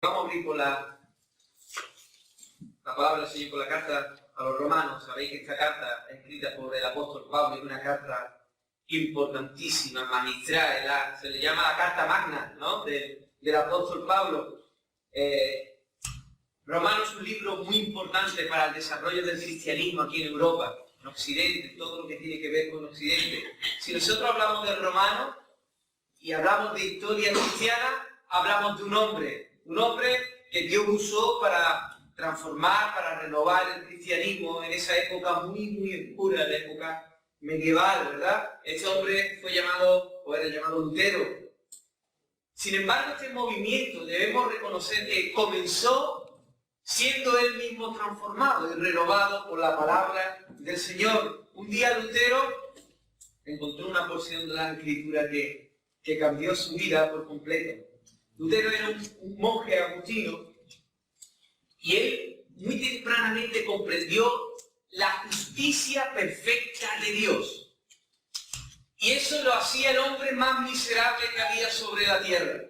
Vamos a abrir con la palabra del Señor, con la carta a los romanos. Sabéis que esta carta es escrita por el apóstol Pablo, es una carta importantísima, magistral, se le llama la carta magna, ¿no? del apóstol Pablo. Romanos es un libro muy importante para el desarrollo del cristianismo aquí en Europa, en Occidente, todo lo que tiene que ver con Occidente. Si nosotros hablamos del romano y hablamos de historia cristiana, hablamos de un hombre que Dios usó para transformar, para renovar el cristianismo en esa época muy oscura, la época medieval, ¿verdad? Este hombre fue llamado, o era llamado Lutero. Sin embargo, este movimiento debemos reconocer que comenzó siendo él mismo transformado y renovado por la palabra del Señor. Un día Lutero encontró una porción de la Escritura que cambió su vida por completo. Lutero era un monje agustino y él muy tempranamente comprendió la justicia perfecta de Dios. Y eso lo hacía el hombre más miserable que había sobre la tierra.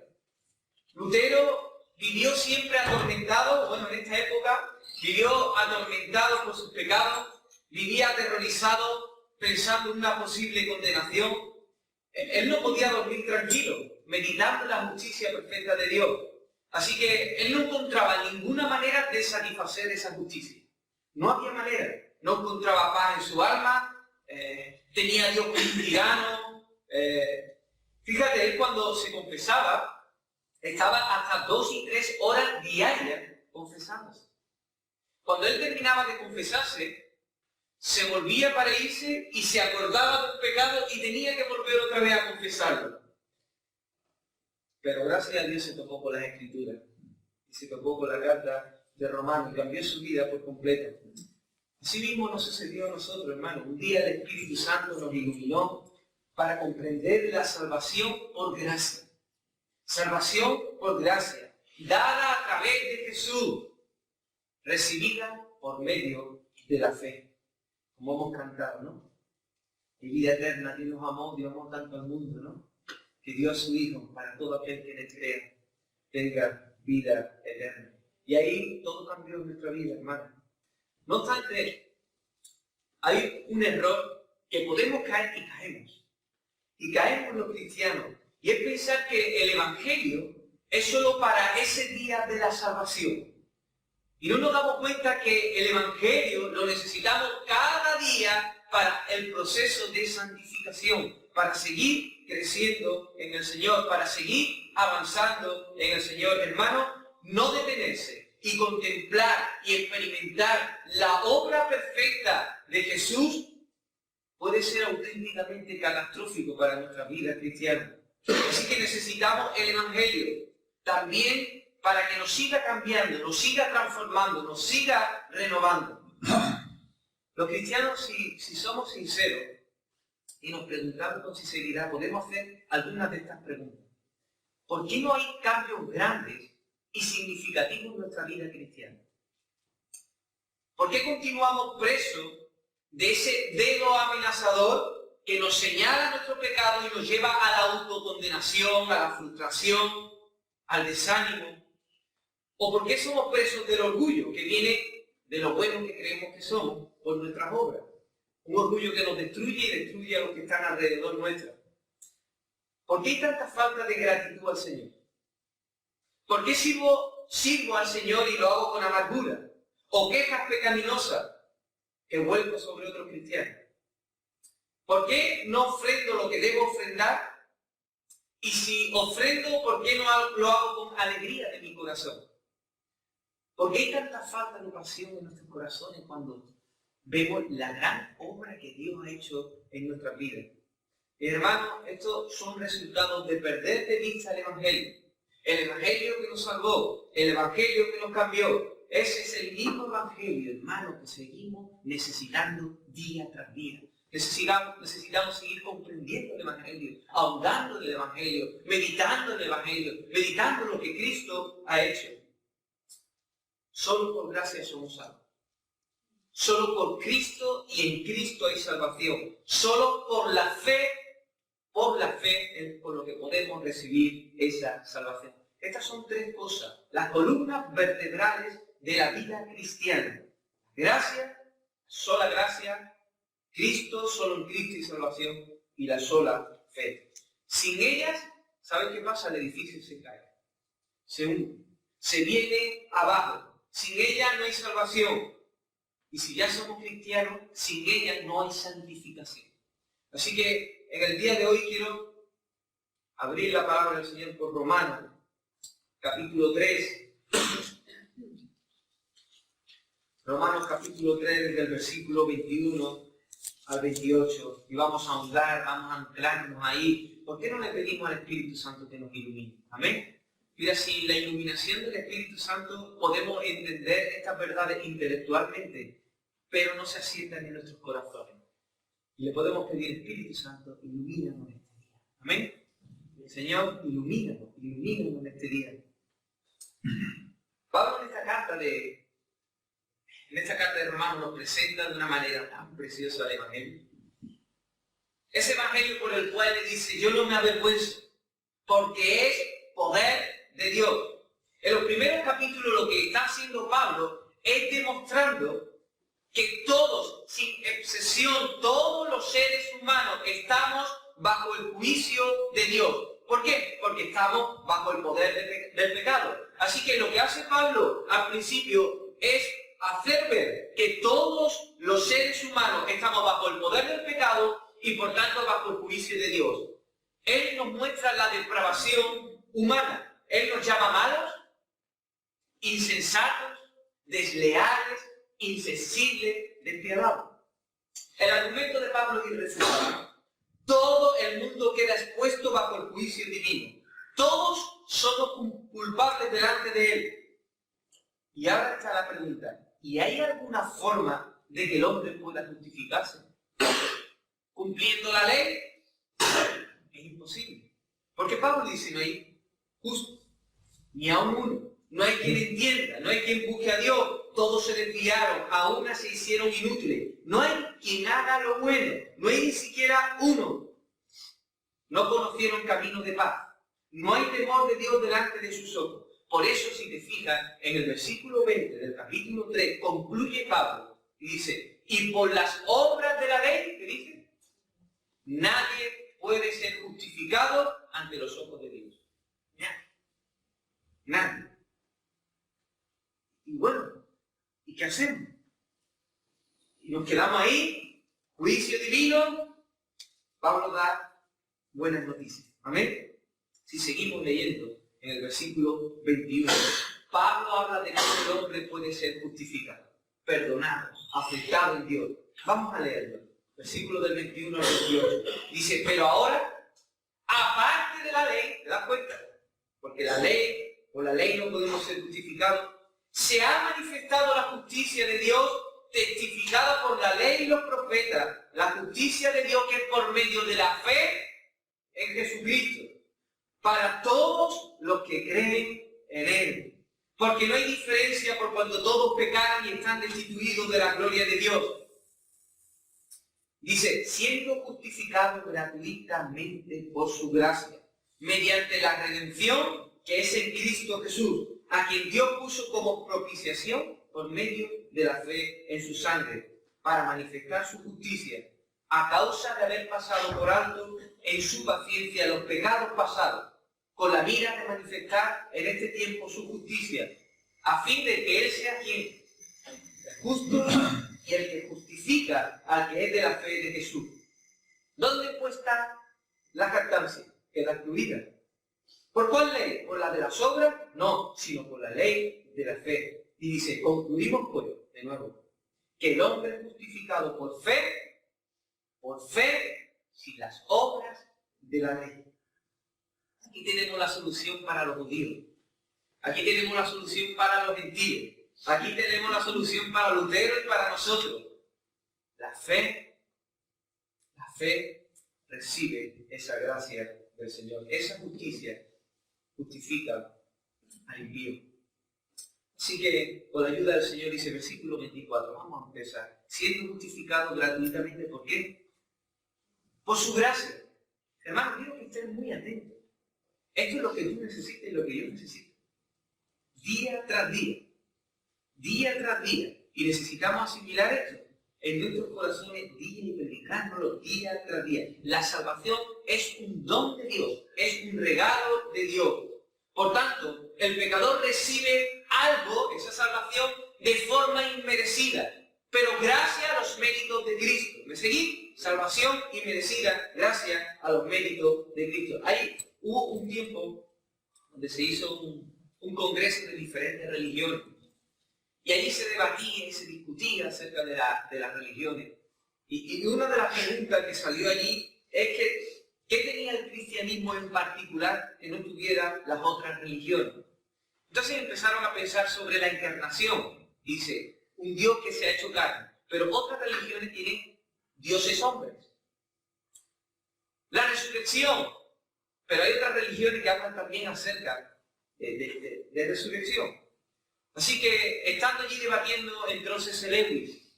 Lutero vivió siempre atormentado, en esta época, vivió atormentado por sus pecados, vivía aterrorizado pensando en una posible condenación. Él no podía dormir tranquilo, meditando la justicia perfecta de Dios. Así que él no encontraba ninguna manera de satisfacer esa justicia. No había manera. No encontraba paz en su alma, tenía a Dios como un tirano. Fíjate, él cuando se confesaba, estaba hasta 2 y 3 horas diarias confesándose. Cuando él terminaba de confesarse, se volvía para irse y se acordaba del pecado y tenía que volver otra vez a confesarlo. Pero gracias a Dios se topó con las Escrituras y se topó con la carta de Romanos y cambió su vida por completo. Así mismo nos sucedió a nosotros, hermanos. Un día el Espíritu Santo nos iluminó para comprender la salvación por gracia. Salvación por gracia, dada a través de Jesús, recibida por medio de la fe. Como hemos cantado, ¿no? En vida eterna, Dios nos amó, Dios amó tanto al mundo, ¿no? Que dio a su Hijo para todo aquel que le crea, tenga vida eterna. Y ahí todo cambió en nuestra vida, hermano. No obstante, hay un error que podemos caer y caemos. Y caemos los cristianos. Y es pensar que el Evangelio es solo para ese día de la salvación. Y no nos damos cuenta que el Evangelio lo necesitamos cada día para el proceso de santificación, para seguir creciendo en el Señor, para seguir avanzando en el Señor. Hermano, no detenerse y contemplar y experimentar la obra perfecta de Jesús puede ser auténticamente catastrófico para nuestra vida cristiana. Así que necesitamos el Evangelio también para que nos siga cambiando, nos siga transformando, nos siga renovando. Los cristianos, si somos sinceros y nos preguntamos con sinceridad, podemos hacer algunas de estas preguntas. ¿Por qué no hay cambios grandes y significativos en nuestra vida cristiana? ¿Por qué continuamos presos de ese dedo amenazador que nos señala nuestro pecado y nos lleva a la autocondenación, a la frustración, al desánimo? ¿O por qué somos presos del orgullo que viene de lo bueno que creemos que somos por nuestras obras? Un orgullo que nos destruye y destruye a los que están alrededor nuestra. ¿Por qué hay tanta falta de gratitud al Señor? ¿Por qué sirvo al Señor y lo hago con amargura? ¿O quejas pecaminosas que vuelco sobre otros cristianos? ¿Por qué no ofrendo lo que debo ofrendar? Y si ofrendo, ¿por qué no lo hago con alegría de mi corazón? ¿Por qué hay tanta falta de pasión en nuestros corazones cuando vemos la gran obra que Dios ha hecho en nuestras vidas? Hermanos, estos son resultados de perder de vista el Evangelio. El Evangelio que nos salvó, el Evangelio que nos cambió. Ese es el mismo Evangelio, hermano, que seguimos necesitando día tras día. Necesitamos seguir comprendiendo el Evangelio, ahondando en el Evangelio, meditando en el Evangelio, meditando en lo que Cristo ha hecho. Solo por gracia somos salvos. Solo por Cristo y en Cristo hay salvación. Solo por la fe es por lo que podemos recibir esa salvación. Estas son tres cosas, las columnas vertebrales de la vida cristiana. Gracia, sola gracia, Cristo, solo en Cristo y salvación, y la sola fe. Sin ellas, ¿saben qué pasa? El edificio se cae, se hunde, se viene abajo. Sin ellas no hay salvación. Y si ya somos cristianos, sin ellas no hay santificación. Así que en el día de hoy quiero abrir la palabra del Señor por Romanos, capítulo 3. Romanos capítulo 3, desde el versículo 21 al 28. Y vamos a ahondar, vamos a anclarnos ahí. ¿Por qué no le pedimos al Espíritu Santo que nos ilumine? Amén. Mira, sin la iluminación del Espíritu Santo podemos entender estas verdades intelectualmente, pero no se asientan en nuestros corazones. Y le podemos pedir, Espíritu Santo, ilumínanos en este día. Amén. Señor, ilumínanos en este día. Pablo en esta carta de Romanos nos presenta de una manera tan preciosa el Evangelio. Ese Evangelio por el cual le dice, yo no me avergüenzo, porque es poder de Dios. En los primeros capítulos lo que está haciendo Pablo es demostrando que todos, sin excepción, todos los seres humanos estamos bajo el juicio de Dios. ¿Por qué? Porque estamos bajo el poder del pecado. Así que lo que hace Pablo al principio es hacer ver que todos los seres humanos estamos bajo el poder del pecado y por tanto bajo el juicio de Dios. Él nos muestra la depravación humana. Él nos llama malos, insensatos, desleales, insensibles, despiadados. El argumento de Pablo es irrefutable. Todo el mundo queda expuesto bajo el juicio divino. Todos somos culpables delante de Él. Y ahora está la pregunta, ¿y hay alguna forma de que el hombre pueda justificarse? ¿Cumpliendo la ley? Es imposible. Porque Pablo dice, no hay justo, ni aun uno. No hay quien entienda, no hay quien busque a Dios. Todos se desviaron, aún se hicieron inútiles. No hay quien haga lo bueno, no hay ni siquiera uno. No conocieron camino de paz. No hay temor de Dios delante de sus ojos. Por eso, si te fijas, en el versículo 20 del capítulo 3, concluye Pablo y dice, y por las obras de la ley, ¿qué dice? Nadie puede ser justificado ante los ojos de Dios. Nadie. Y bueno, ¿y qué hacemos? Y nos quedamos ahí, juicio divino. Pablo da buenas noticias. Amén. Si seguimos leyendo en el versículo 21, Pablo habla de cómo el hombre puede ser justificado, perdonado, aceptado en Dios. Vamos a leerlo. Versículo del 21 al 28. Dice, pero ahora, aparte de la ley, ¿te das cuenta? Porque por la ley no podemos ser justificados. Se ha manifestado la justicia de Dios, testificada por la ley y los profetas. La justicia de Dios que es por medio de la fe en Jesucristo, para todos los que creen en Él. Porque no hay diferencia por cuanto todos pecaron y están destituidos de la gloria de Dios. Dice, siendo justificados gratuitamente por su gracia, mediante la redención que es en Cristo Jesús, a quien Dios puso como propiciación por medio de la fe en su sangre, para manifestar su justicia, a causa de haber pasado por alto en su paciencia los pecados pasados, con la mira de manifestar en este tiempo su justicia, a fin de que Él sea quien es justo y el que justifica al que es de la fe de Jesús. ¿Dónde pues está la jactancia? Queda excluida. ¿Por cuál ley? ¿Por la de las obras? No, sino por la ley de la fe. Y dice, concluimos pues, de nuevo, que el hombre es justificado por fe, sin las obras de la ley. Aquí tenemos la solución para los judíos. Aquí tenemos la solución para los gentiles. Aquí tenemos la solución para Lutero y para nosotros. La fe recibe esa gracia del Señor. Esa justicia justifica al impío. Así que, con la ayuda del Señor, dice el versículo 24, vamos a empezar. Siendo justificado gratuitamente, ¿por qué? Por su gracia. Hermanos, quiero que estén muy atentos. Esto es lo que tú necesitas y lo que yo necesito. Día tras día. Día tras día. Y necesitamos asimilar esto en nuestros corazones día y predicándolo día tras día. La salvación es un don de Dios, es un regalo de Dios. Por tanto, el pecador recibe algo, esa salvación, de forma inmerecida, pero gracias a los méritos de Cristo. ¿Me seguís? Salvación inmerecida gracias a los méritos de Cristo. Ahí hubo un tiempo donde se hizo un congreso de diferentes religiones. Y allí se debatía y se discutía acerca de las religiones. Y una de las preguntas que salió allí es que, ¿qué tenía el cristianismo en particular que no tuviera las otras religiones? Entonces empezaron a pensar sobre la encarnación. Dice, un Dios que se ha hecho carne. Pero otras religiones tienen dioses hombres. La resurrección. Pero hay otras religiones que hablan también acerca de resurrección. Así que, estando allí debatiendo, entró C.S. Lewis.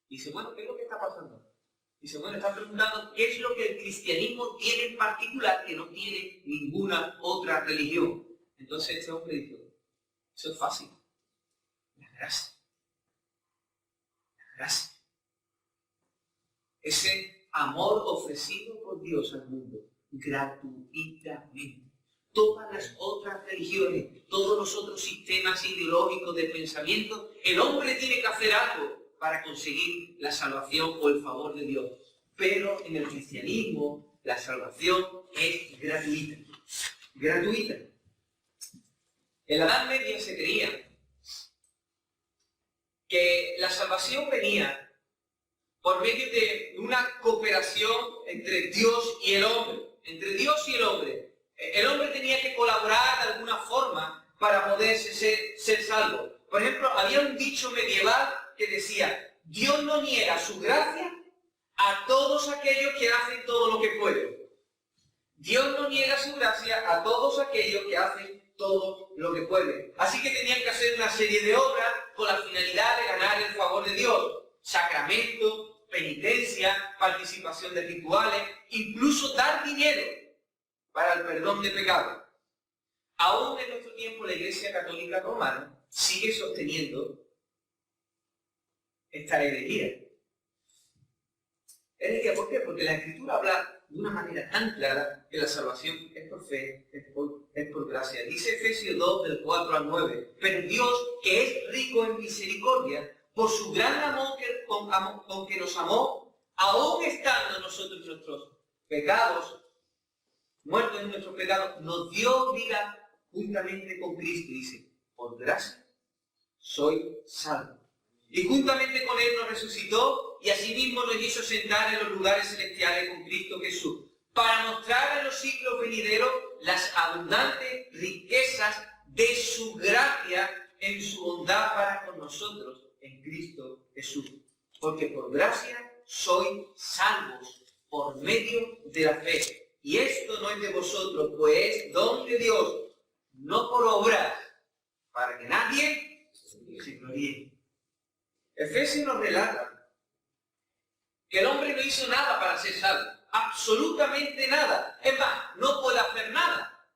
Dice, bueno, ¿qué es lo que está pasando? Dice, bueno, está preguntando qué es lo que el cristianismo tiene en particular que no tiene ninguna otra religión. Entonces este hombre dijo, eso es fácil. La gracia. La gracia. Ese amor ofrecido por Dios al mundo gratuitamente. Todas las otras religiones, todos los otros sistemas ideológicos de pensamiento, el hombre tiene que hacer algo para conseguir la salvación o el favor de Dios. Pero en el cristianismo la salvación es gratuita. Gratuita. En la Edad Media se creía que la salvación venía por medio de una cooperación entre Dios y el hombre. Entre Dios y el hombre. El hombre tenía que colaborar de alguna forma para poder ser salvo. Por ejemplo, había un dicho medieval que decía, Dios no niega su gracia a todos aquellos que hacen todo lo que pueden. Dios no niega su gracia a todos aquellos que hacen todo lo que pueden. Así que tenían que hacer una serie de obras con la finalidad de ganar el favor de Dios. Sacramento, penitencia, participación de rituales, incluso dar dinero para el perdón de pecados. Aún en nuestro tiempo la Iglesia Católica Romana sigue sosteniendo esta herejía. ¿Herejía por qué? Porque la Escritura habla de una manera tan clara que la salvación es por fe, es por gracia. Dice Efesios 2, del 4 al 9. Pero Dios, que es rico en misericordia, por su gran amor con que nos amó, aún estando nosotros nuestros pecados, muertos en nuestros pecados, nos dio vida juntamente con Cristo. Dice, por gracia soy salvo. Y juntamente con Él nos resucitó y asimismo nos hizo sentar en los lugares celestiales con Cristo Jesús, para mostrar en los siglos venideros las abundantes riquezas de su gracia en su bondad para con nosotros en Cristo Jesús. Porque por gracia sois salvos por medio de la fe. Y esto no es de vosotros, pues es don de Dios, no por obras, para que nadie se gloríe. Efesios nos relata que el hombre no hizo nada para ser salvo, absolutamente nada. Es más, no puede hacer nada.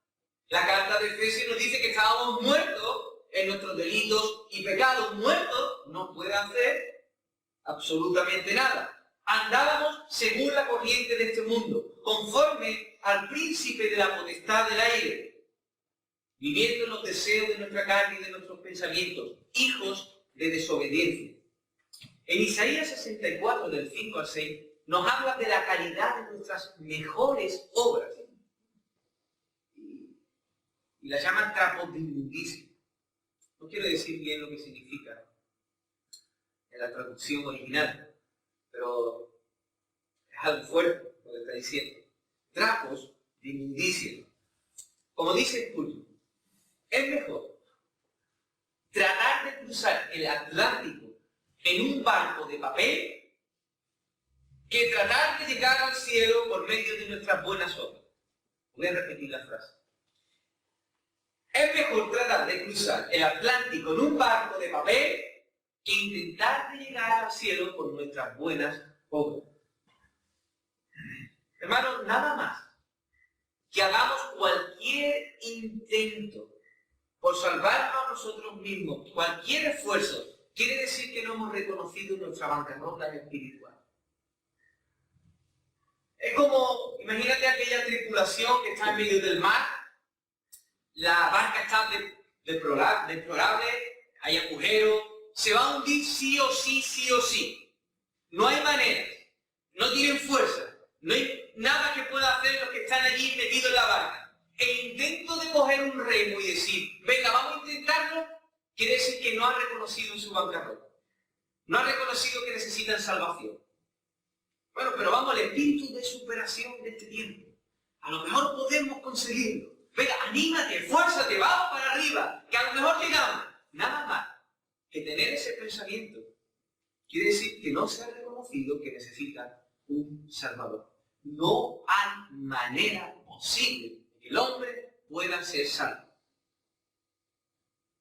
La carta de Efesios nos dice que estábamos muertos en nuestros delitos y pecados. Muertos no puede hacer absolutamente nada. Andábamos según la corriente de este mundo, conforme al príncipe de la potestad del aire, viviendo en los deseos de nuestra carne y de nuestros pensamientos, hijos de desobediencia. En Isaías 64, del 5 al 6, nos habla de la calidad de nuestras mejores obras. Y las llaman trapos de inmundicia. No quiero decir bien lo que significa en la traducción original, pero es algo fuerte lo que está diciendo. Trapos de inmundicia. Como dice Spurgeon, es mejor tratar de cruzar el Atlántico en un barco de papel que tratar de llegar al cielo por medio de nuestras buenas obras. Voy a repetir la frase. Es mejor tratar de cruzar el Atlántico en un barco de papel que intentar de llegar al cielo por nuestras buenas obras. Hermanos, nada más que hagamos cualquier intento por salvarnos a nosotros mismos, cualquier esfuerzo, quiere decir que no hemos reconocido nuestra bancarrota espiritual. Es como, imagínate aquella tripulación que está en medio del mar, la barca está deplorable, hay agujeros, se va a hundir sí o sí, sí o sí. No hay manera, no tienen fuerza, no hay nada que pueda hacer los que están allí metidos en la barca. El intento de coger un remo y decir, venga, vamos a intentarlo, quiere decir que no ha reconocido su bancarrota. No ha reconocido que necesitan salvación. Bueno, pero vamos, el espíritu de superación de este tiempo. A lo mejor podemos conseguirlo. Venga, anímate, esfuérzate, vamos para arriba, que a lo mejor llegamos. Nada más que tener ese pensamiento quiere decir que no se ha reconocido que necesita un Salvador. No hay manera posible que el hombre pueda ser salvo.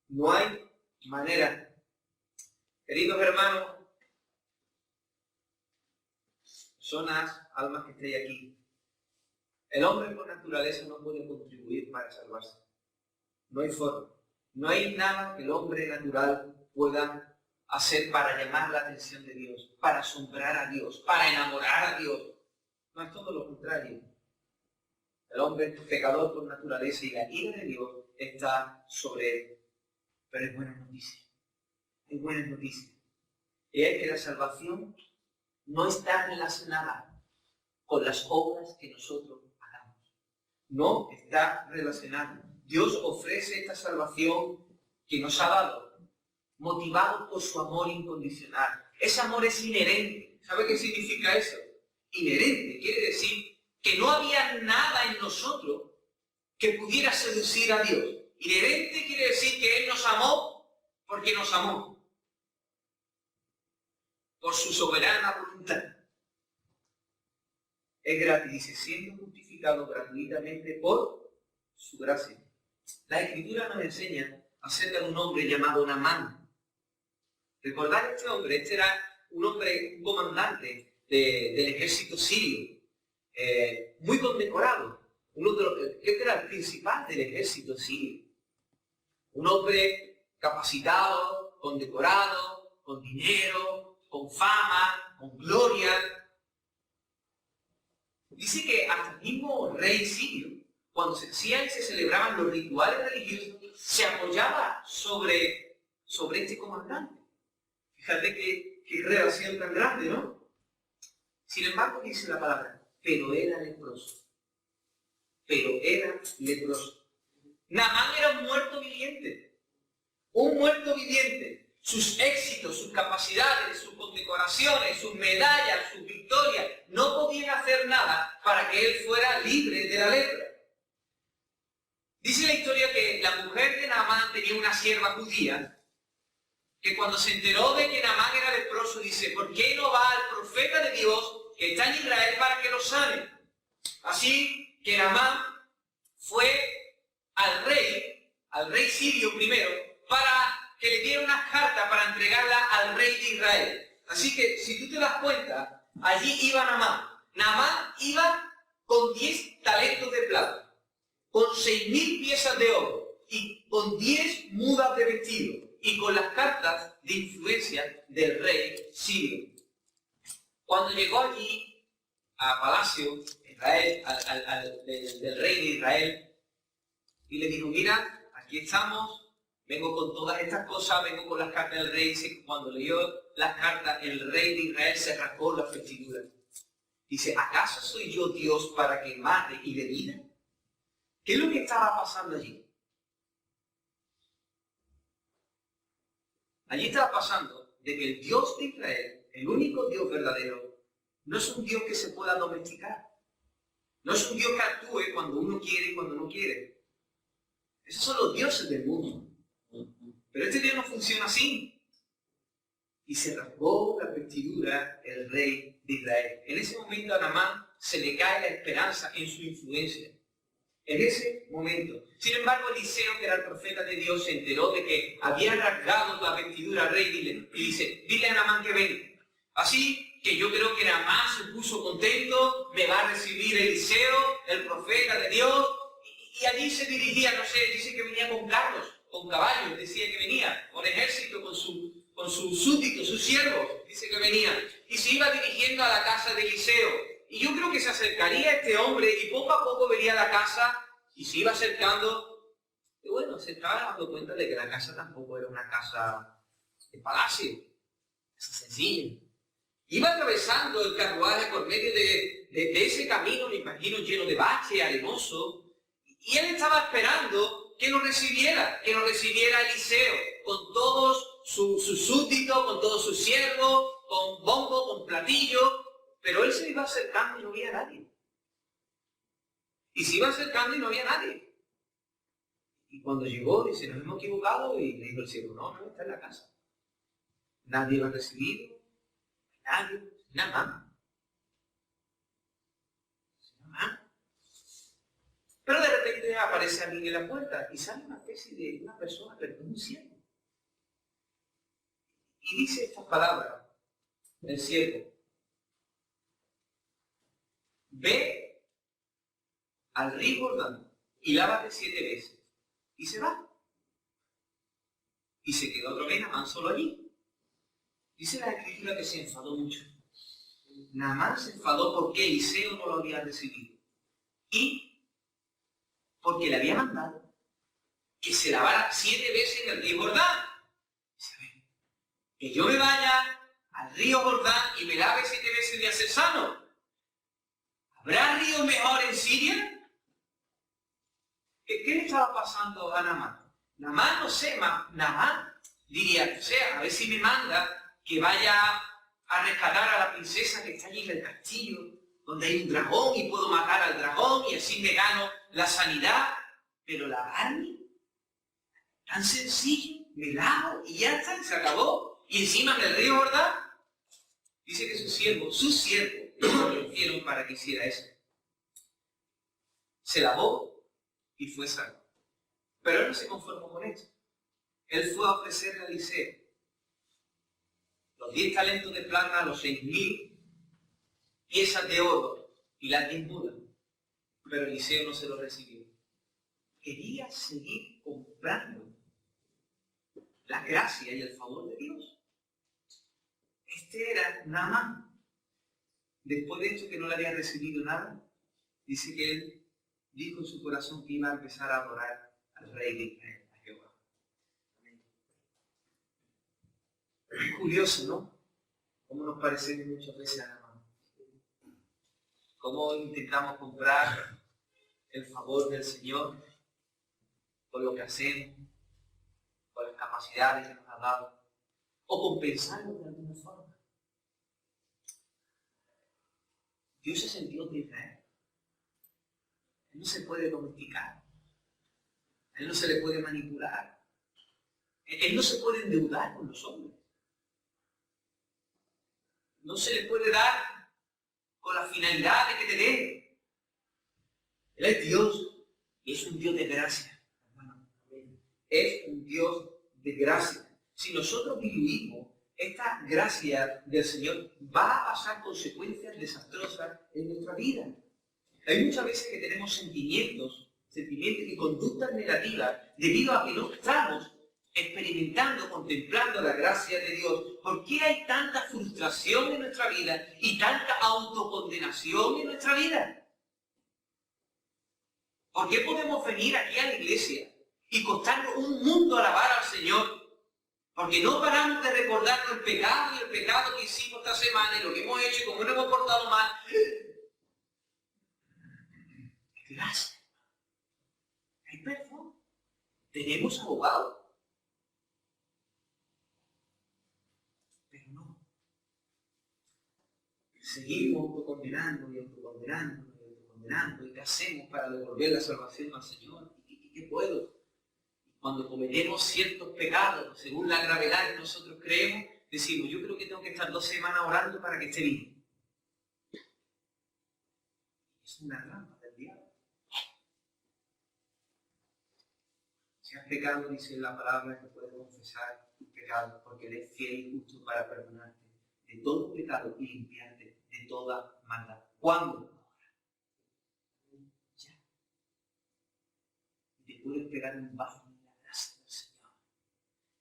No hay manera. Queridos hermanos, personas, almas que estéis aquí, el hombre por naturaleza no puede contribuir para salvarse. No hay forma. No hay nada que el hombre natural pueda hacer para llamar la atención de Dios, para asombrar a Dios, para enamorar a Dios. No, es todo lo contrario. El hombre es pecador por naturaleza y la ira de Dios está sobre él. Pero es buena noticia. Es buena noticia. Y es que la salvación no está relacionada con las obras que nosotros hagamos. No está relacionada. Dios ofrece esta salvación que nos ha dado, motivado por su amor incondicional. Ese amor es inherente. ¿Sabe qué significa eso? Inherente quiere decir que no había nada en nosotros que pudiera seducir a Dios. Inherente quiere decir que Él nos amó porque nos amó. Por su soberana voluntad. Es gratis, dice, siendo justificado gratuitamente por su gracia. La Escritura nos enseña acerca de un hombre llamado Naamán. Recordad este hombre, este era un hombre, un comandante del ejército sirio, muy condecorado, uno de los que era el principal del ejército sirio. Un hombre capacitado, condecorado, con dinero, con fama, con gloria. Dice que hasta el mismo rey sirio, cuando se hacían y se celebraban los rituales religiosos, se apoyaba sobre este comandante. Fíjate qué relación tan grande, ¿no? Sin embargo, dice la palabra, pero era leproso. Pero era leproso. Naamán era un muerto viviente. Un muerto viviente. Sus éxitos, sus capacidades, sus condecoraciones, sus medallas, sus victorias, no podían hacer nada para que él fuera libre de la lepra. Dice la historia que la mujer de Naamán tenía una sierva judía que cuando se enteró de que Naamán era leproso, dice, ¿por qué no va al profeta de Dios que está en Israel para que lo sane? Así que Naamán fue al rey sirio primero, para que le diera unas cartas para entregarla al rey de Israel. Así que, si tú te das cuenta, allí iba Naamán. Naamán iba con 10 talentos de plata, con 6.000 piezas de oro y con 10 mudas de vestido y con las cartas de influencia del rey sirio. Cuando llegó allí a palacio Israel, del rey de Israel, y le dijo, mira, aquí estamos, vengo con todas estas cosas, vengo con las cartas del rey. Dice que cuando leyó las cartas, el rey de Israel se rasgó las vestiduras. Dice, ¿acaso soy yo Dios para que mate y dé vida? ¿Qué es lo que estaba pasando allí? Allí estaba pasando de que el Dios de Israel, el único Dios verdadero, no es un Dios que se pueda domesticar. No es un Dios que actúe cuando uno quiere y cuando no quiere. Esos son los dioses del mundo. Pero este Dios no funciona así. Y se rasgó la vestidura el rey de Israel. En ese momento a Naamán se le cae la esperanza en su influencia. En ese momento. Sin embargo, Eliseo, que era el profeta de Dios, se enteró de que había rasgado la vestidura al rey y dice, dile a Naamán que venga. Así que yo creo que Naamán se puso contento, me va a recibir Eliseo, el profeta de Dios, Y allí se dirigía, no sé, dice que venía con carros, con caballos, decía que venía, con ejército, con sus súbditos, sus siervos, dice que venía. Y se iba dirigiendo a la casa de Eliseo. Y yo creo que se acercaría a este hombre y poco a poco vería la casa y se iba acercando. Y bueno, se estaba dando cuenta de que la casa tampoco era una casa de palacio, casa sencilla. Iba atravesando el carruaje por medio de ese camino, me imagino, lleno de bache, arenoso. Y él estaba esperando que lo recibiera Eliseo, con todos sus súbditos, con todos sus siervos, con bombo, con platillo. Pero él se iba acercando y no había nadie. Y se iba acercando y no había nadie. Y cuando llegó, dice, nos hemos equivocado, y le dijo el siervo, no, está en la casa. Nadie lo ha recibido, nadie, nada más. Pero de repente aparece alguien en la puerta y sale una especie de una persona, pero un siervo. Y dice estas palabras, el siervo: ve al río Jordán y lávate 7 veces. Y se va. Y se quedó otra vez Naamán solo allí. Dice la Escritura que se enfadó mucho. Naamán se enfadó porque Eliseo no lo había recibido. Y porque le había mandado que se lavara 7 veces en el río Jordán. Que yo me vaya al río Jordán y me lave 7 veces de hacer sano. ¿Habrá río mejor en Siria? ¿Qué le estaba pasando a Naamán? Naamán, no sé, Naamán diría, o sea, a ver si me manda que vaya a rescatar a la princesa que está allí en el castillo, donde hay un dragón y puedo matar al dragón y así me gano la sanidad. Pero lavarme, tan sencillo, me lavo y ya está, se acabó. Y encima en el río Jordán, dice que sus siervos lo hicieron para que hiciera eso. Se lavó y fue sano. Pero él no se conformó con eso. Él fue a ofrecerle a Eliseo los 10 talentos de plata, los 6.000 piezas de oro y las 10 mulas. Pero Eliseo no se lo recibió. Quería seguir comprando la gracia y el favor de Dios. Este era Naamán. Después de esto, que no le había recibido nada, dice que él dijo en su corazón que iba a empezar a adorar al rey de Israel, a Jehová. Es curioso, ¿no? Cómo nos parecemos muchas veces a Naamán. Cómo intentamos comprar el favor del Señor con lo que hacemos, con las capacidades que nos ha dado, o compensarlo de alguna forma. Dios es el Dios de Israel. Él no se puede domesticar. A Él no se le puede manipular. Él no se puede endeudar con los hombres. No se le puede dar con la finalidad de que te dé. Él es Dios y es un Dios de gracia. Es un Dios de gracia. Si nosotros diluimos esta gracia del Señor, va a pasar consecuencias desastrosas en nuestra vida. Hay muchas veces que tenemos sentimientos y conductas negativas debido a que no estamos experimentando, contemplando la gracia de Dios. ¿Por qué hay tanta frustración en nuestra vida y tanta autocondenación en nuestra vida? ¿Por qué podemos venir aquí a la iglesia y costarnos un mundo alabar al Señor? Porque no paramos de recordarnos el pecado y el pecado que hicimos esta semana y lo que hemos hecho y cómo nos hemos portado mal. Gracias. Hay perdón. Tenemos abogado. Pero no. Seguimos autocondenando y autocondenando y autocondenando. ¿Y qué hacemos para devolver la salvación al Señor? ¿Y qué puedo? Cuando cometemos ciertos pecados, según la gravedad que nosotros creemos, decimos, yo creo que tengo que estar 2 semanas orando para que esté bien. Es una trampa del diablo. Si has pecado, dice la palabra, que puedes confesar tus pecados, porque Él es fiel y justo para perdonarte de todo pecado y limpiarte de toda maldad. ¿Cuándo? Ya. puedes pegar un bajo en la gracia del Señor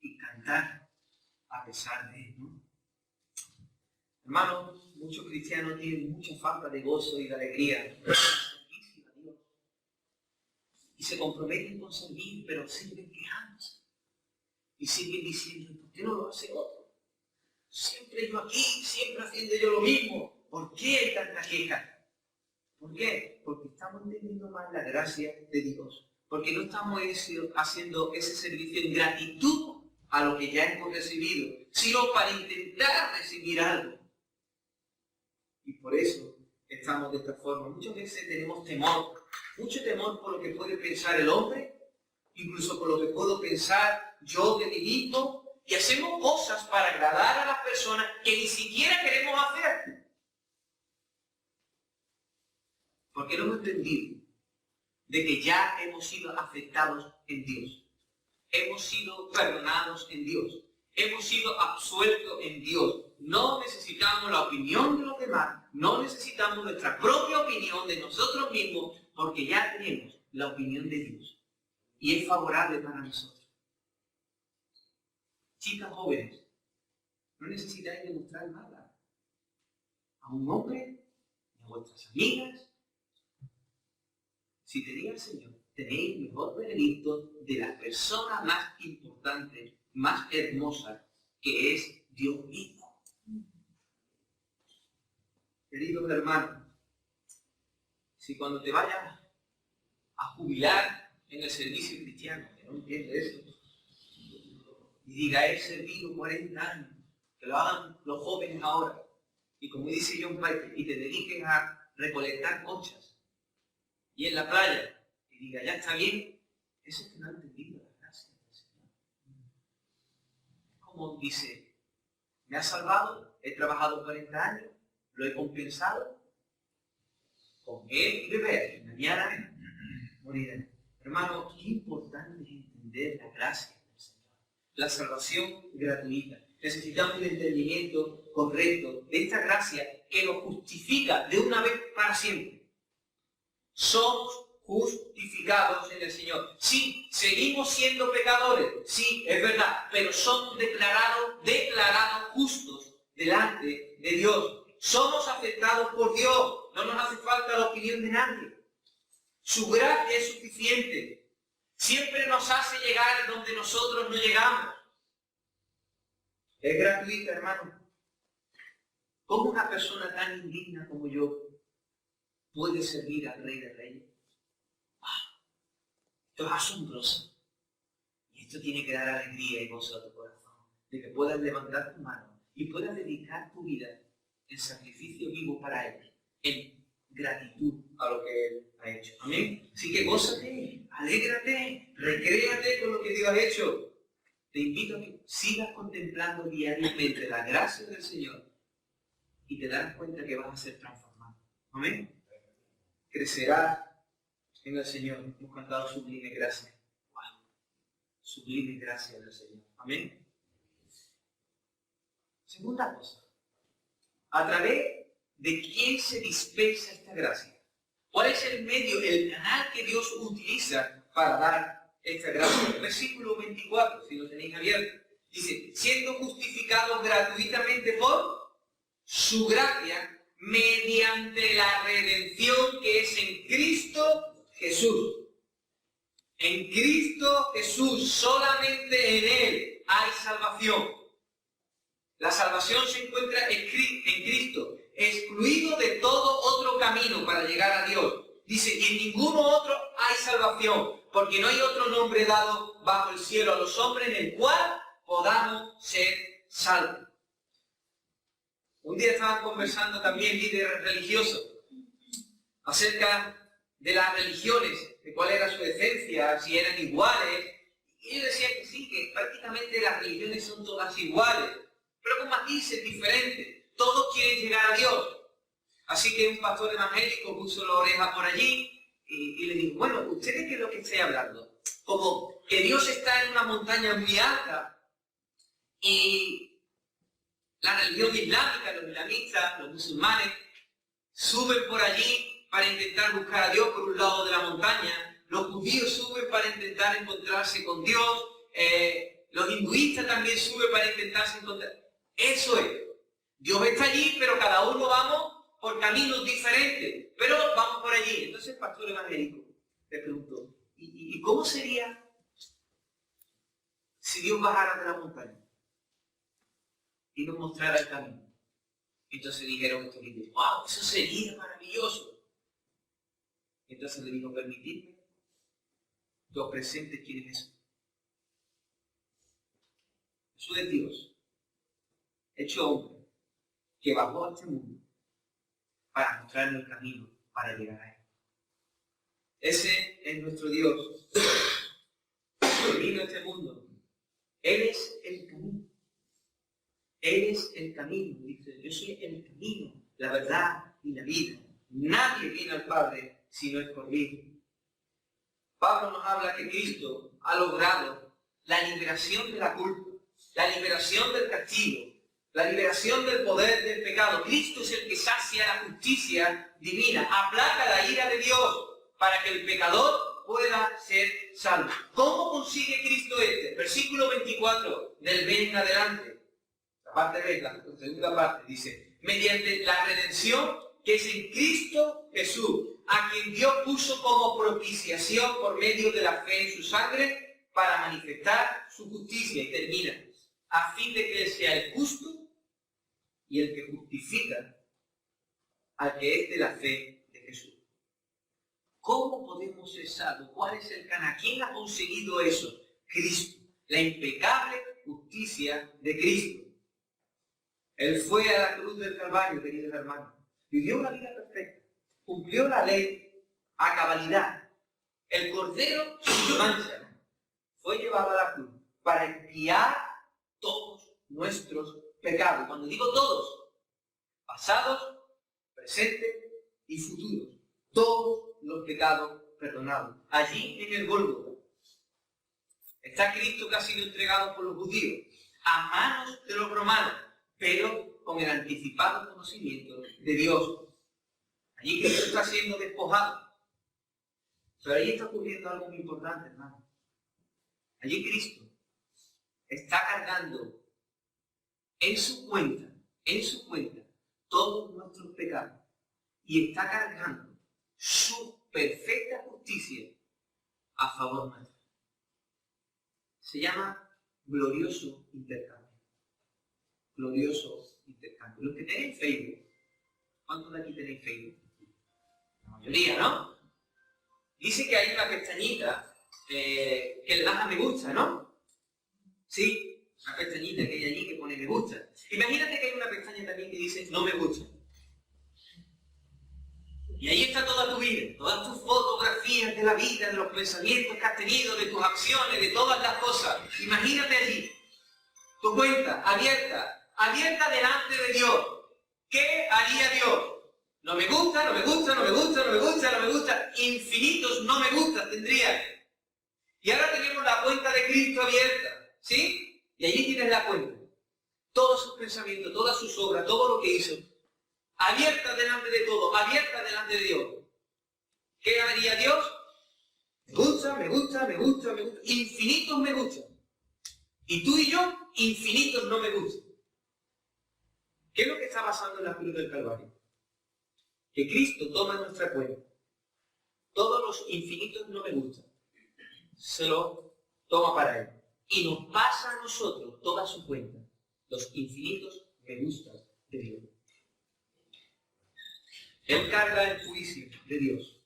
y cantar a pesar de él, ¿no? Hermanos, muchos cristianos tienen mucha falta de gozo y de alegría en el servicio a Dios. Y se comprometen con servir, pero siguen quejándose. Y siguen diciendo, ¿por qué no lo hace otro? Siempre yo aquí, siempre haciendo yo lo mismo. ¿Por qué hay tanta queja? ¿Por qué? Porque estamos entendiendo mal la gracia de Dios. Porque no estamos haciendo ese servicio en gratitud a lo que ya hemos recibido, sino para intentar recibir algo. Y por eso estamos de esta forma. Muchas veces tenemos temor, mucho temor por lo que puede pensar el hombre, incluso por lo que puedo pensar yo de mí mismo, y hacemos cosas para agradar a las personas que ni siquiera queremos hacer. Porque no hemos entendido de que ya hemos sido aceptados en Dios. Hemos sido perdonados en Dios. Hemos sido absueltos en Dios. No necesitamos la opinión de los demás. No necesitamos nuestra propia opinión de nosotros mismos, porque ya tenemos la opinión de Dios. Y es favorable para nosotros. Chicas jóvenes, no necesitáis demostrar nada a un hombre, ni a vuestras amigas. Si tenéis al Señor, tenéis el mejor veredicto de la persona más importante, más hermosa, que es Dios mismo. Queridos hermanos, si cuando te vayas a jubilar en el servicio cristiano, que no entiendes eso, y diga, he servido 40 años, que lo hagan los jóvenes ahora, y como dice John Piper, y te dediques a recolectar conchas, y en la playa, y diga, ya está bien, eso es que no ha entendido la gracia del Señor. Es como dice, me ha salvado, he trabajado 40 años, lo he compensado, comer y beber, y mañana moriré. Hermano, qué importante es entender la gracia del Señor, la salvación gratuita. Necesitamos un entendimiento correcto de esta gracia que nos justifica de una vez para siempre. Somos justificados en el Señor. Sí, seguimos siendo pecadores, sí, es verdad, pero somos declarados justos delante de Dios. Somos aceptados por Dios, no nos hace falta la opinión de nadie. Su gracia es suficiente. Siempre nos hace llegar donde nosotros no llegamos. Es gratuita, hermano. ¿Cómo una persona tan indigna como yo puede servir al Rey de Reyes? Esto es asombroso. Y esto tiene que dar alegría y gozo a tu corazón. De que puedas levantar tu mano y puedas dedicar tu vida en sacrificio vivo para Él. En gratitud a lo que Él ha hecho. Amén. Así que gózate, alégrate, recréate con lo que Dios ha hecho. Te invito a que sigas contemplando diariamente la gracia del Señor y te darás cuenta que vas a ser transformado. Amén. Crecerás en el Señor. Hemos cantado sublime gracia. Wow. Sublime gracia del Señor. Amén. Segunda cosa. ¿A través de quién se dispersa esta gracia? ¿Cuál es el medio, el canal que Dios utiliza para dar esta gracia? Versículo 24, si lo tenéis abierto. Dice, siendo justificados gratuitamente por su gracia, mediante la redención que es en Cristo Jesús. En Cristo Jesús, solamente en Él hay salvación. La salvación se encuentra en Cristo, excluido de todo otro camino para llegar a Dios. Dice, y en ninguno otro hay salvación, porque no hay otro nombre dado bajo el cielo a los hombres en el cual podamos ser salvos. Un día estaban conversando también líderes religiosos acerca de las religiones, de cuál era su esencia, si eran iguales. Y ellos decían que sí, que prácticamente las religiones son todas iguales, pero con matices diferentes. Todos quieren llegar a Dios. Así que un pastor evangélico puso la oreja por allí y le dijo, bueno, ¿ustedes qué es lo que estoy hablando? Como que Dios está en una montaña muy alta y la religión islámica, los islamistas, los musulmanes, suben por allí para intentar buscar a Dios por un lado de la montaña. Los los judíos suben para intentar encontrarse con Dios, los hinduistas también suben para intentarse encontrar. Eso es. Dios está allí, pero cada uno vamos por caminos diferentes, pero vamos por allí. Entonces el pastor evangélico le preguntó, ¿y cómo sería si Dios bajara de la montaña y nos mostrara el camino? Entonces dijeron estos indios, ¡wow! Eso sería maravilloso. Entonces le dijo, permitidme que os presente quién es Jesús. Jesús es Dios, hecho hombre, que bajó a este mundo para mostrarnos el camino para llegar a Él. Ese es nuestro Dios, que vino a este mundo. Él es el camino. Él es el camino. Dice, yo soy el camino, la verdad y la vida. Nadie viene al Padre si no es por mí. Pablo nos habla que Cristo ha logrado la liberación de la culpa, la liberación del castigo, la liberación del poder del pecado. Cristo es el que sacia la justicia divina, aplaca la ira de Dios para que el pecador pueda ser salvo. ¿Cómo consigue Cristo este? Versículo 24 del B en adelante. La parte B, la segunda parte, dice, mediante la redención que es en Cristo Jesús, a quien Dios puso como propiciación por medio de la fe en su sangre para manifestar su justicia. Y termina, a fin de que Él sea el justo y el que justifica al que es de la fe de Jesús. ¿Cómo podemos ser salvos? ¿Cuál es el canal? ¿Quién ha conseguido eso? Cristo. La impecable justicia de Cristo. Él fue a la cruz del Calvario, queridos hermanos. Vivió una vida perfecta. Cumplió la ley a cabalidad. El Cordero sin mancha fue llevado a la cruz para expiar todos nuestros pecados. Cuando digo todos, pasados, presentes y futuros. Todos los pecados perdonados. Allí en el Gólgota está Cristo que ha sido entregado por los judíos a manos de los romanos, pero con el anticipado conocimiento de Dios. Allí Cristo está siendo despojado. Pero allí está ocurriendo algo muy importante, hermano. Allí Cristo está cargando en su cuenta, todos nuestros pecados. Y está cargando su perfecta justicia a favor nuestro. Se llama glorioso intercambio. Glorioso intercambio. Los que tenéis Facebook, ¿cuántos de aquí tenéis Facebook? La mayoría, ¿no? Dice que hay una pestañita que le das a me gusta, ¿no? Sí, una pestañita que hay allí que pone me gusta. Imagínate que hay una pestaña también que dice no me gusta. Y ahí está toda tu vida, todas tus fotografías de la vida, de los pensamientos que has tenido, de tus acciones, de todas las cosas. Imagínate allí, tu cuenta abierta delante de Dios. ¿Qué haría Dios? No me gusta, no me gusta, no me gusta, no me gusta, no me gusta. Infinitos no me gusta tendría. Y ahora tenemos la cuenta de Cristo abierta, ¿sí? Y allí tienes la cuenta. Todos sus pensamientos, todas sus obras, todo lo que hizo. Abierta delante de todo, abierta delante de Dios. ¿Qué haría Dios? Me gusta, me gusta, me gusta, me gusta. Infinitos me gustan. Y tú y yo, infinitos no me gustan. ¿Qué es lo que está pasando en la cruz del Calvario? Que Cristo toma nuestra cuenta. Todos los infinitos no me gustan. Se lo toma para Él. Y nos pasa a nosotros toda su cuenta. Los infinitos me gustan de Dios. Él carga el juicio de Dios,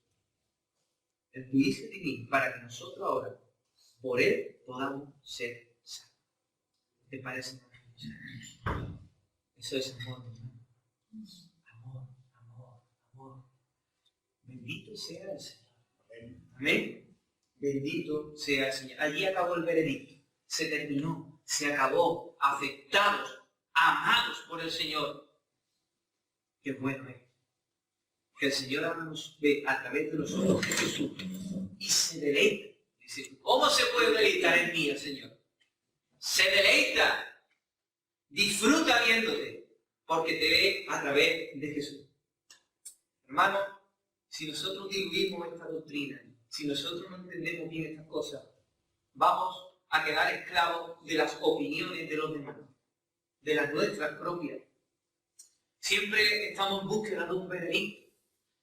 el juicio divino, para que nosotros ahora, por Él, podamos ser salvos. ¿Te parece? Eso es amor, hermano. Amor, amor, amor. Bendito sea el Señor. Amén. Bendito sea el Señor. Allí acabó el veredicto. Se terminó, se acabó. Aceptados, amados por el Señor. Qué bueno es. Que el Señor ahora nos ve a través de los ojos de Jesús y se deleita. Dice, ¿cómo se puede deleitar en mí el Señor? Se deleita, disfruta viéndote, porque te ve a través de Jesús. Hermano, si nosotros diluimos esta doctrina, si nosotros no entendemos bien estas cosas, vamos a quedar esclavos de las opiniones de los demás, de las nuestras propias. Siempre estamos en búsqueda de un veredicto,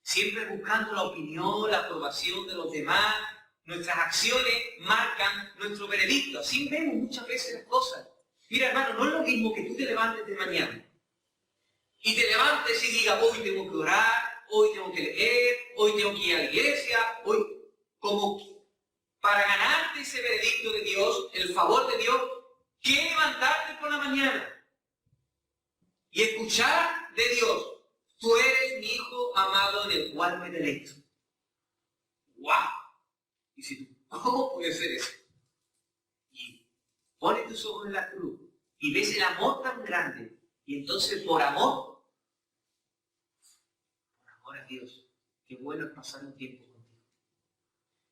siempre buscando la opinión, la aprobación de los demás. Nuestras acciones marcan nuestro veredicto. Así vemos muchas veces las cosas. Mira, hermano, no es lo mismo que tú te levantes de mañana y te levantes y digas, hoy tengo que orar, hoy tengo que leer, hoy tengo que ir a la iglesia, hoy, como para ganarte ese veredicto de Dios, el favor de Dios, que levantarte por la mañana y escuchar de Dios, tú eres mi hijo amado en el cual me deleito. ¡Wow! Y si tú, ¿cómo puede ser eso? Y pones tus ojos en la cruz y ves el amor tan grande, y entonces por amor a Dios, qué bueno es pasar un tiempo contigo.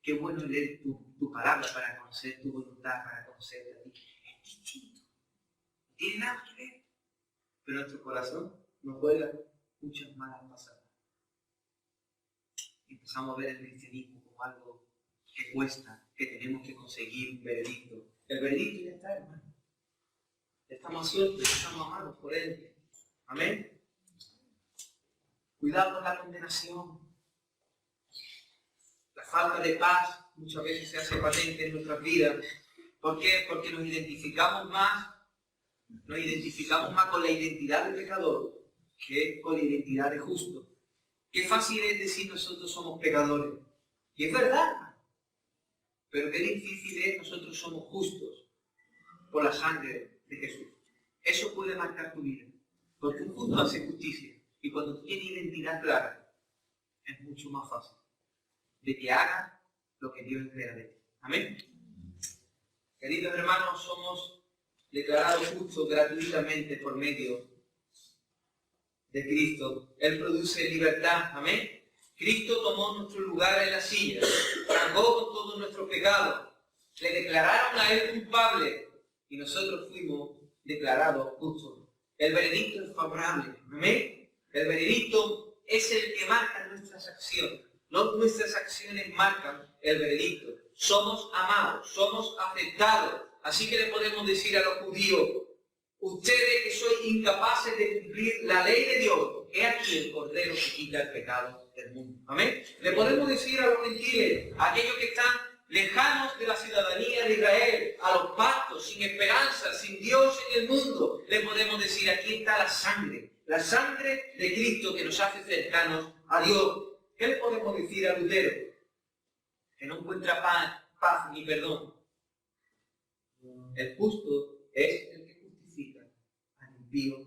Qué bueno es leer tu palabra para conocer tu voluntad, para conocerte a ti. Es distinto. No tiene nada que ver. Pero nuestro corazón nos juega muchas malas pasadas. Empezamos a ver el cristianismo como algo que cuesta, que tenemos que conseguir un veredicto. El veredicto ya está, hermano. Ya estamos sueltos, ya estamos amados por Él. Amén. Cuidado con la condenación. La falta de paz muchas veces se hace patente en nuestras vidas. ¿Por qué? Porque nos identificamos más con la identidad del pecador que con la identidad de justo. Qué fácil es decir nosotros somos pecadores. Y es verdad, hermano. Pero qué difícil es nosotros somos justos por la sangre de Jesús. Eso puede marcar tu vida. Porque un justo hace justicia. Y cuando tú tienes identidad clara, es mucho más fácil de que hagas lo que Dios espera de ti. Amén. Queridos hermanos, somos declarados justos gratuitamente por medio de Cristo. Él produce libertad. Amén. Cristo tomó nuestro lugar en la silla, cargó con todos nuestros pecados, le declararon a Él culpable y nosotros fuimos declarados justos. El veredicto es favorable. Amén. El veredicto es el que marca nuestras acciones. No nuestras acciones marcan el veredicto. Somos amados, somos aceptados. Así que le podemos decir a los judíos, ustedes que sois incapaces de cumplir la ley de Dios, he aquí el Cordero que quita el pecado del mundo. Amén. Le podemos decir a los gentiles, a aquellos que están lejanos de la ciudadanía de Israel, a los pactos, sin esperanza, sin Dios en el mundo, le podemos decir, aquí está la sangre de Cristo que nos hace cercanos a Dios. ¿Qué le podemos decir a Lutero? Que no encuentra paz ni perdón. El justo es el que justifica al impío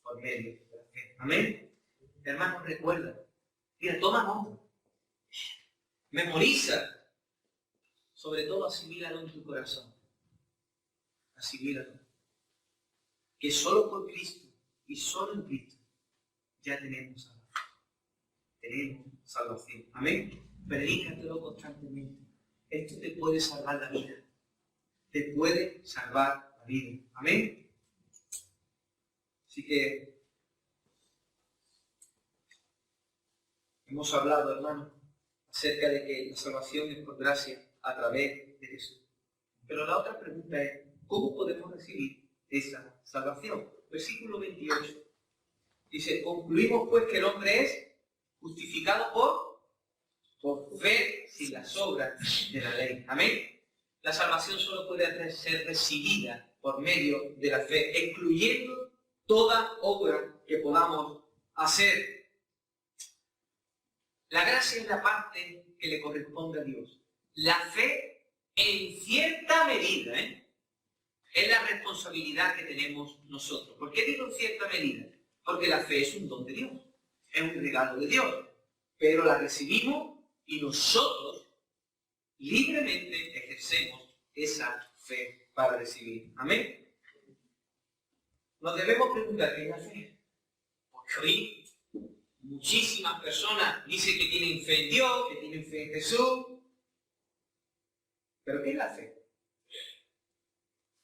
por medio de la fe. Amén. Hermanos, recuerda. Mira, toma nota. Memoriza. Sobre todo asimílalo en tu corazón. Asimílalo. Que solo por Cristo y solo en Cristo ya tenemos salvación. Tenemos salvación. Amén. Predícatelo constantemente. Esto te puede salvar la vida. Te puede salvar la vida. Amén. Así que hemos hablado, hermano, acerca de que la salvación es por gracia a través de Jesús. Pero la otra pregunta es, ¿cómo podemos recibir esa salvación? Versículo 28. Dice, concluimos pues que el hombre es justificado por fe sin las obras de la ley. Amén. La salvación solo puede ser recibida por medio de la fe, excluyendo toda obra que podamos hacer. La gracia es la parte que le corresponde a Dios. La fe, en cierta medida, es la responsabilidad que tenemos nosotros. ¿Por qué digo en cierta medida? Porque la fe es un don de Dios, es un regalo de Dios, pero la recibimos y nosotros libremente ejercemos esa fe para recibir. Amén. Nos debemos preguntar qué es la fe. Porque hoy muchísimas personas dicen que tienen fe en Dios, que tienen fe en Jesús. ¿Pero qué es la fe?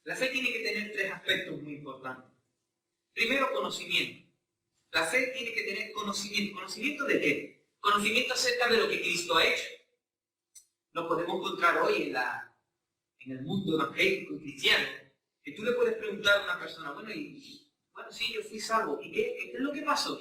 La fe tiene que tener tres aspectos muy importantes. Primero, conocimiento. La fe tiene que tener conocimiento. ¿Conocimiento de qué? Conocimiento acerca de lo que Cristo ha hecho. lo podemos encontrar hoy en el mundo evangélico y cristiano, que tú le puedes preguntar a una persona, bueno, sí, yo fui salvo, ¿y qué es lo que pasó?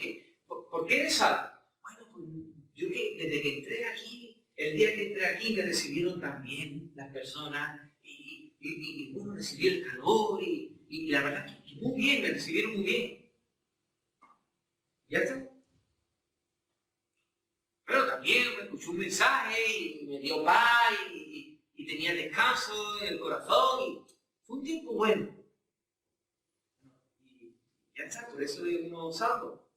¿Por qué eres salvo? Bueno, pues yo desde que entré aquí, el día que entré aquí me recibieron tan bien las personas, y bueno, recibí el calor, y la verdad que muy bien, me recibieron muy bien. ¿Ya está? Pero también me escuchó un mensaje y me dio paz y tenía descanso en el corazón y fue un tiempo bueno. Y ya está, por eso es uno salvo.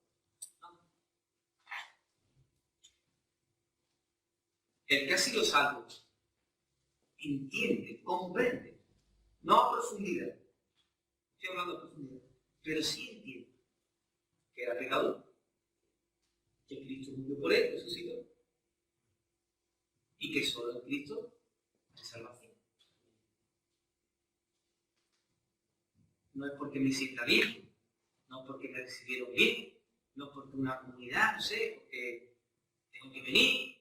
El que ha sido salvo entiende, comprende, no a profundidad, estoy hablando a profundidad, pero sí entiende que era pecador, que Cristo murió por él, resucitó, y que solo en Cristo hay salvación. No es porque me sienta bien, no es porque me recibieron bien, no es porque una comunidad, no sé, porque tengo que venir.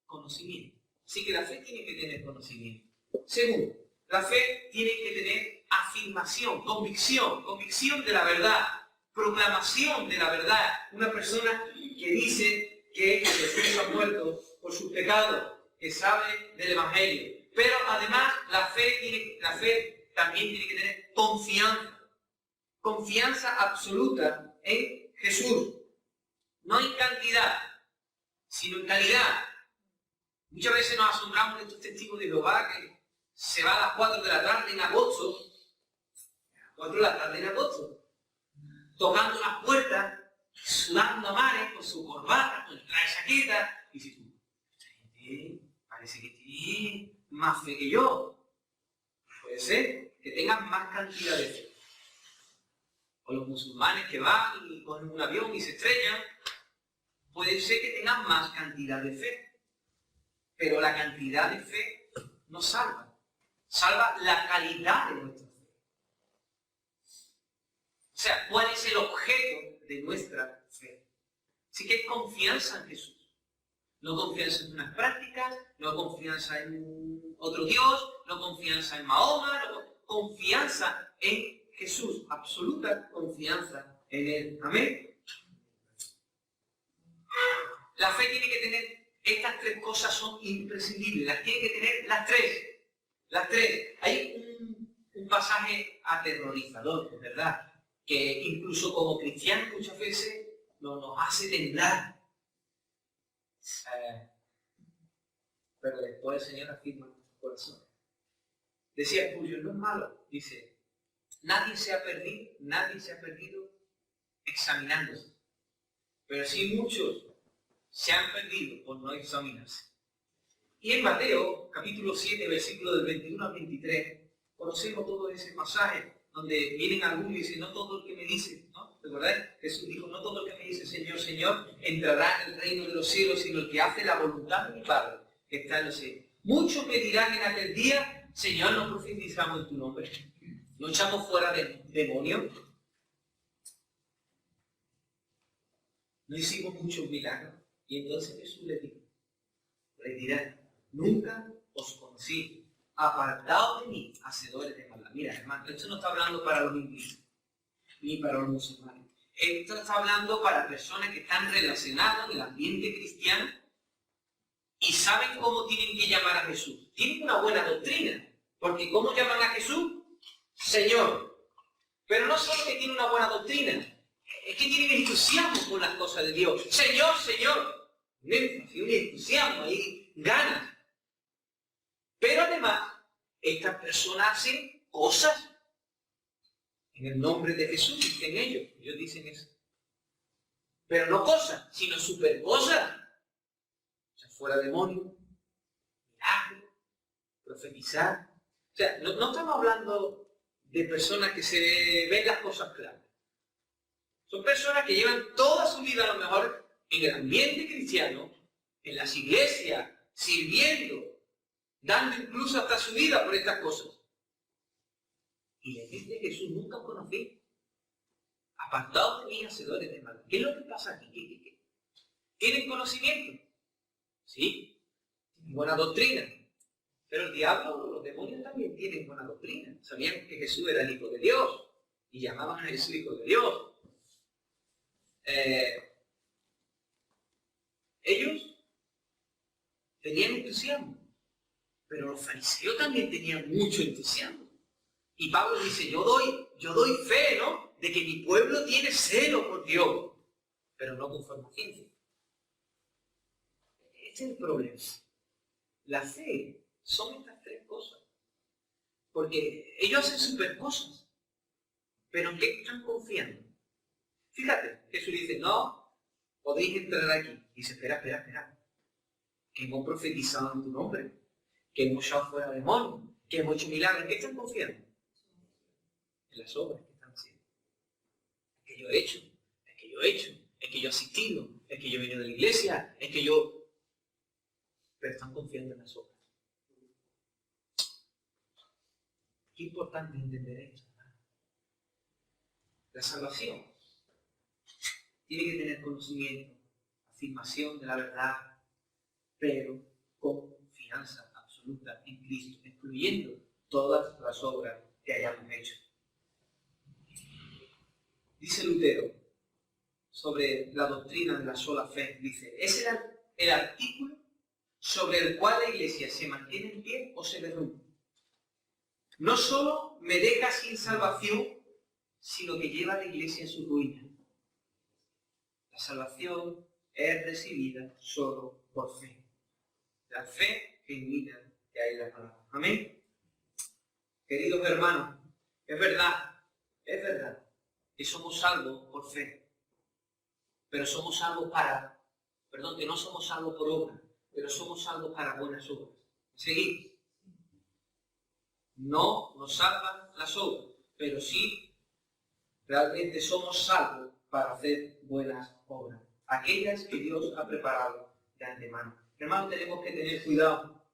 Conocimiento. Así que la fe tiene que tener conocimiento. Segundo, la fe tiene que tener afirmación, convicción de la verdad, proclamación de la verdad. Una persona que dice que Jesús ha muerto por sus pecados, que sabe del Evangelio. Pero además la fe también tiene que tener confianza absoluta en Jesús. No en cantidad, sino en calidad. Muchas veces nos asombramos de estos testigos de Jehová que se va a las 4 de la tarde en agosto, tocando las puertas, sudando a mares con su corbata, con el traje chaqueta, y dices tú, esta gente parece que tiene más fe que yo. Puede ser que tengan más cantidad de fe. O los musulmanes que van y cogen un avión y se estrellan, puede ser que tengan más cantidad de fe. Pero la cantidad de fe no salva. Salva la calidad de nuestra fe. O sea, ¿cuál es el objeto de nuestra fe? Así que es confianza en Jesús. No confianza en unas prácticas, no confianza en otro Dios, no confianza en Mahoma, no, confianza en Jesús. Absoluta confianza en Él. Amén. La fe tiene que tener... Estas tres cosas son imprescindibles, las tiene que tener las tres. Las tres. Hay un pasaje aterrorizador, ¿verdad? Que incluso como cristianos muchas veces nos hace temblar. Pero después el Señor afirma en nuestro corazón. Decía Julio, no es malo. Dice, nadie se ha perdido examinándose. Pero sí muchos se han perdido por no examinarse. Y en Mateo, capítulo 7, versículo del 21 al 23, conocemos todo ese pasaje donde vienen algunos y dicen, no todo el que me dice, ¿no? ¿Recordáis? Jesús dijo, no todo el que me dice Señor, Señor, entrará en el reino de los cielos, sino el que hace la voluntad de mi Padre, que está en los cielos. Muchos me dirán en aquel día, Señor, no profetizamos en tu nombre, no echamos fuera de demonios, no hicimos muchos milagros. Y entonces Jesús les dirá, nunca os conocí, apartados de mí, hacedores de maldad. Mira, hermano, esto no está hablando para los hindúes, ni para los musulmanes. Esto está hablando para personas que están relacionadas en el ambiente cristiano y saben cómo tienen que llamar a Jesús. Tienen una buena doctrina, porque ¿cómo llaman a Jesús? Señor. Pero no solo que tienen una buena doctrina, es que tienen entusiasmo por las cosas de Dios. Señor, Señor. Un entusiasmo ahí, ganas. Pero además, estas personas hacen cosas en el nombre de Jesús, dicen ellos. Ellos dicen eso. Pero no cosas, sino super cosas. O sea, fuera demonio, milagro, profetizar. O sea, no estamos hablando de personas que se ven las cosas claras. Son personas que llevan toda su vida a lo mejor en el ambiente cristiano, en las iglesias, sirviendo, dando incluso hasta su vida por estas cosas. Y les dice Jesús, nunca os conocí. Apartados de mí, hacedores de maldad. ¿Qué es lo que pasa aquí? ¿Tienen conocimiento? Sí. y buena doctrina. Pero el diablo, los demonios también tienen buena doctrina. Sabían que Jesús era el Hijo de Dios y llamaban a Jesús Hijo de Dios. Ellos tenían entusiasmo, pero los fariseos también tenían mucho entusiasmo. Y Pablo dice, yo doy fe, ¿no?, de que mi pueblo tiene celo por Dios, pero no conforme a ciencia. Este es el problema. La fe son estas tres cosas. Porque ellos hacen super cosas, pero ¿en qué están confiando? Fíjate, Jesús dice, no, podéis entrar aquí. Dice, espera, que hemos profetizado en tu nombre, que hemos echado fuera demonios, que hemos hecho milagros. ¿En qué están confiando? En las obras que están haciendo. Es que yo he hecho, es que yo he asistido, es que yo he venido de la iglesia, es que yo... Pero están confiando en las obras. Qué importante entender esto. La salvación tiene que tener conocimiento, afirmación de la verdad, pero con confianza absoluta en Cristo, excluyendo todas las obras que hayamos hecho. Dice Lutero sobre la doctrina de la sola fe, dice, es el artículo sobre el cual la Iglesia se mantiene en pie o se derrumba. No solo me deja sin salvación, sino que lleva a la Iglesia a su ruina. La salvación es recibida solo por fe. La fe genuina que hay en la palabra. Amén. Queridos hermanos, es verdad que somos salvos por fe. Pero somos salvos que no somos salvos por obra, pero somos salvos para buenas obras. Seguid. No nos salvan las obras, pero sí realmente somos salvos para hacer buenas obras, aquellas que Dios ha preparado de antemano. Hermanos, tenemos que tener cuidado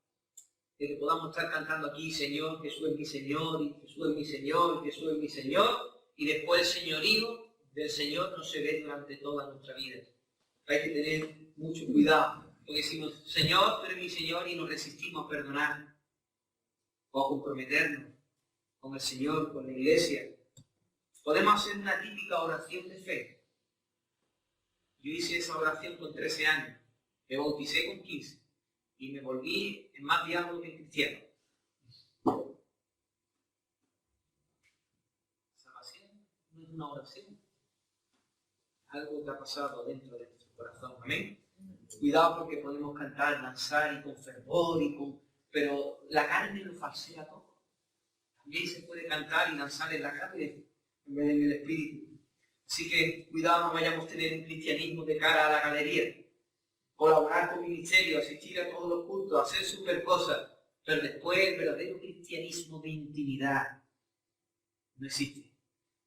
de que podamos estar cantando aquí, Señor, Jesús es mi Señor, y Jesús es mi Señor, y Jesús es mi Señor, y después el señorío del Señor no se ve durante toda nuestra vida. Hay que tener mucho cuidado, porque decimos, Señor, tú eres mi Señor, y nos resistimos a perdonar o a comprometernos con el Señor, con la Iglesia. Podemos hacer una típica oración de fe. Yo hice esa oración con 13 años, me bauticé con 15 y me volví en más diablo que cristiano. Salvación no es una oración, algo que ha pasado dentro de nuestro corazón. Amén. Cuidado porque podemos cantar, danzar y con fervor pero la carne lo falsea todo. También se puede cantar y danzar en la carne en vez de en el espíritu. Así que cuidado, no vayamos a tener un cristianismo de cara a la galería. Colaborar con ministerio, asistir a todos los cultos, hacer super cosas, pero después el verdadero cristianismo de intimidad no existe.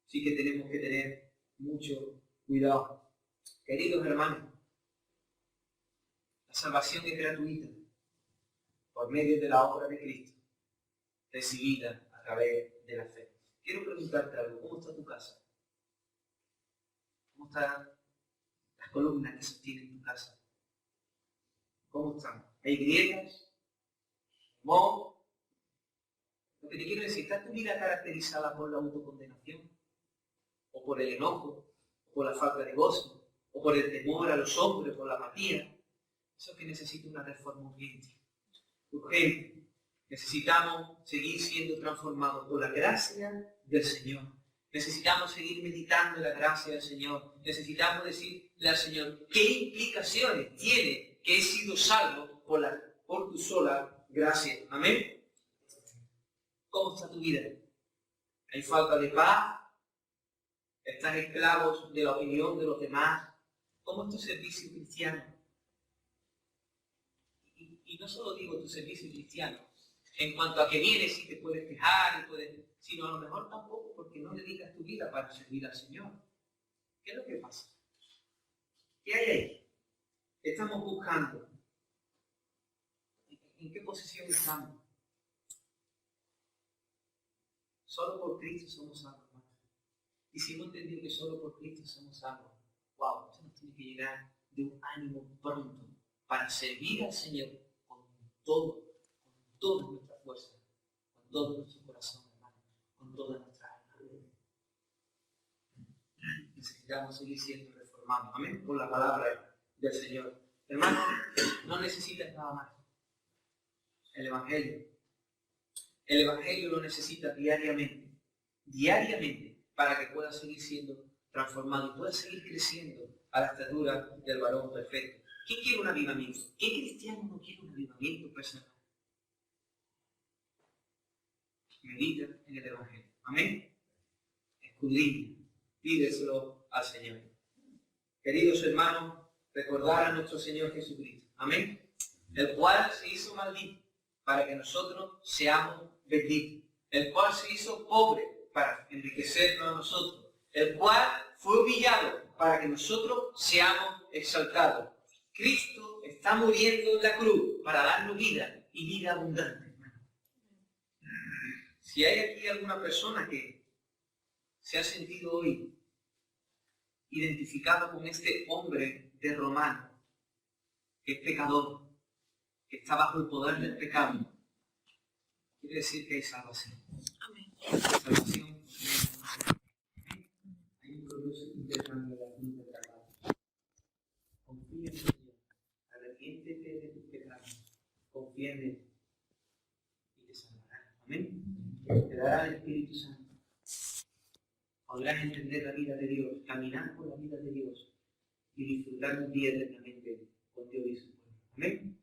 Así que tenemos que tener mucho cuidado. Queridos hermanos, la salvación es gratuita por medio de la obra de Cristo, recibida a través de la fe. Quiero preguntarte algo, ¿cómo está tu casa? ¿Cómo están las columnas que sostienen tu casa? ¿Cómo están? ¿Hay grietas? ¿Moho? Lo que te quiero decir, ¿está tu vida caracterizada por la autocondenación? ¿O por el enojo? ¿O por la falta de gozo? ¿O por el temor a los hombres? ¿Por la apatía? Eso es que necesita una reforma urgente. Urgente. Necesitamos seguir siendo transformados por la gracia del Señor. Necesitamos seguir meditando en la gracia del Señor. Necesitamos decirle al Señor, ¿qué implicaciones tiene que he sido salvo por tu sola gracia? Amén. ¿Cómo está tu vida? ¿Hay falta de paz? ¿Estás esclavos de la opinión de los demás? ¿Cómo es tu servicio cristiano? Y no solo digo tu servicio cristiano, en cuanto a que vienes y te puedes quejar, sino a lo mejor tampoco porque no dedicas tu vida para servir al Señor. ¿Qué es lo que pasa? ¿Qué hay ahí? ¿Qué estamos buscando? ¿En qué posición estamos? Solo por Cristo somos salvos. Y si hemos entendido que solo por Cristo somos salvos, esto nos tiene que llenar de un ánimo pronto para servir al Señor con toda nuestra fuerza, con todo nuestro corazón, hermano, con toda nuestra alma. Necesitamos seguir siendo reformados, amén, por la palabra del Señor. Hermano, no necesitas nada más. El Evangelio lo necesitas diariamente, para que pueda seguir siendo transformado y pueda seguir creciendo a la estatura del varón perfecto. ¿Quién quiere un avivamiento? ¿Qué cristiano no quiere un avivamiento personal? Medita en el Evangelio. Amén. Escudriña. Pídeselo al Señor. Queridos hermanos, recordar a nuestro Señor Jesucristo. Amén. El cual se hizo maldito para que nosotros seamos benditos. El cual se hizo pobre para enriquecernos a nosotros. El cual fue humillado para que nosotros seamos exaltados. Cristo está muriendo en la cruz para darnos vida y vida abundante. Si hay aquí alguna persona que se ha sentido hoy identificado con este hombre de Romano, que es pecador, que está bajo el poder del pecado, quiere decir que hay salvación. Amén. Salvación. Hay un proceso interno de la cruz del Calvario. Confía en el Señor. Arrepiéntete de tus pecados. Confía en Él. Y te salvará. Amén. Te dará el Espíritu Santo. Podrás entender la vida de Dios, caminar por la vida de Dios y disfrutar un día eternamente con Dios y su pueblo. Amén.